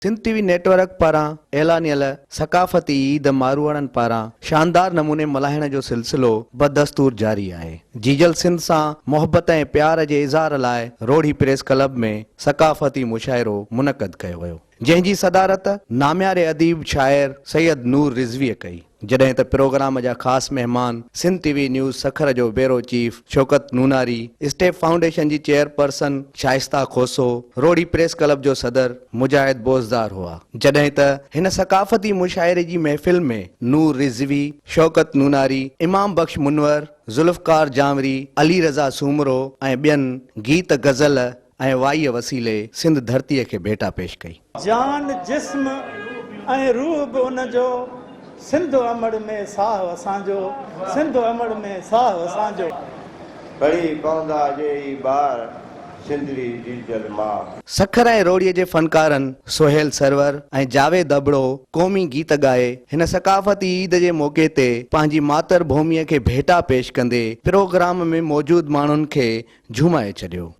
Sindh TV network पारां ऐलानियल सकाफ़ती ईद मारूअड़नि पारां शानदार नमूने मल्हाइण जो सिलसिलो बदस्तूर जारी आहे। जीजल सिंध सां मोहब्बत ऐं प्यार जे इज़हार लाइ रोढ़ी प्रेस क्लब में सकाफ़ती मुशाइरो मुनक़द कयो वियो, जंहिंजी सदारत नाम्यारे अदीब शाइर सैयद नूर रिज़वीअ कई। जॾहिं त प्रोग्राम जा ख़ासि महिमान सिंध टीवी न्यूज़ सखर जो bureau chief Shaukat Noonari, step foundation जी chairperson Shaista Khoso, Rohri press club जो सदर मुजाहिद बोज़दार हुआ। जॾहिं त हिन सकाफ़ती मुशाइरे जी महफ़िल में नूर रिज़वी, शौकत नूनारी, इमाम बख्श मुनवर, ज़ुल्फ़कार जामरी, अली रज़ा सूमरो ऐं ॿियनि गीत गज़ल ऐं वाईअ वसीले सिंध धरतीअ खे भेटा पेश कई। जान जिस्म ऐं रूह बि उनजो, सिंध अमड़ में साह असांजो, सिंध अमड़ में साह असांजो। पढ़ी पवंदा जे ॿार सिंधड़ी जीजल मां। सखर ऐं रोड़ीअ जे फनकारनि सोहेल सरवर ऐं जावेद अबड़ो क़ौमी गीत ॻाए हिन सकाफ़ती ईद जे मौक़े ते पंहिंजी मातर भूमीअ खे भेटा पेश कंदे प्रोग्राम में मौजूद माण्हुनि खे झुमाए छॾियो।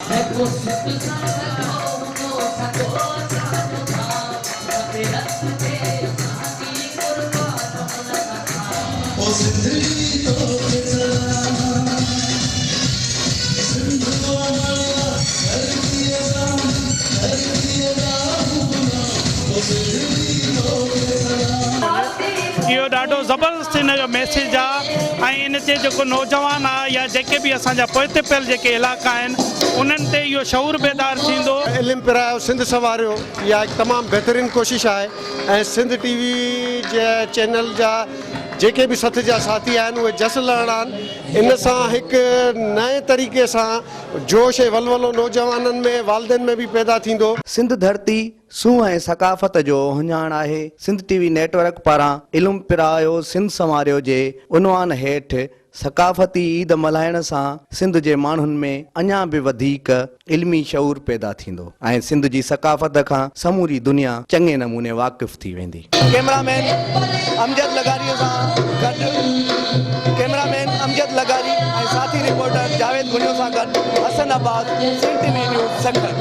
इहो ॾाढो ज़बरदस्त हिन जो मैसेज आहे ऐं इन ते जेको नौजवान आहे या जेके बि असांजा पोइते पियल जेके इलाइक़ा आहिनि उन्हनि ते इहो शऊर बेदार थींदो। इल्मु पिरायो, सिंध संवारियो, इहा हिकु तमामु बहितरीनु कोशिशि आहे ऐं सिंध टीवी जे चैनल जा जेके बि सथ जा साथी आहिनि उहे जस लहणा आहिनि। इन सां हिकु नए तरीक़े सां जोश ऐं वलवलो नौजवाननि में वालदेन में बि पैदा थींदो। सिंध धरती सूंह ऐं सकाफ़त जो हुञाण आहे। सिंध टीवी नेटवर्क पारां इल्मु पिरायो सिंध संवारियो जे उनवान हेठि सकाफ़ती ईद मल्हाइण सां सिंध जे माण्हुनि में अञा बि वधीक इल्मी शऊर पैदा थींदो ऐं सिंध जी सकाफ़त खां समूरी दुनिया चङे नमूने वाक़िफ़ थी वेंदी। कैमरामैन अमजद लगारी सां गॾु कैमरामैन अमजद लगारी ऐं साथी रिपोर्टर जावेद गुनियो सां गॾु हसन आबाद, सिंध टीवी न्यूज़ सखर।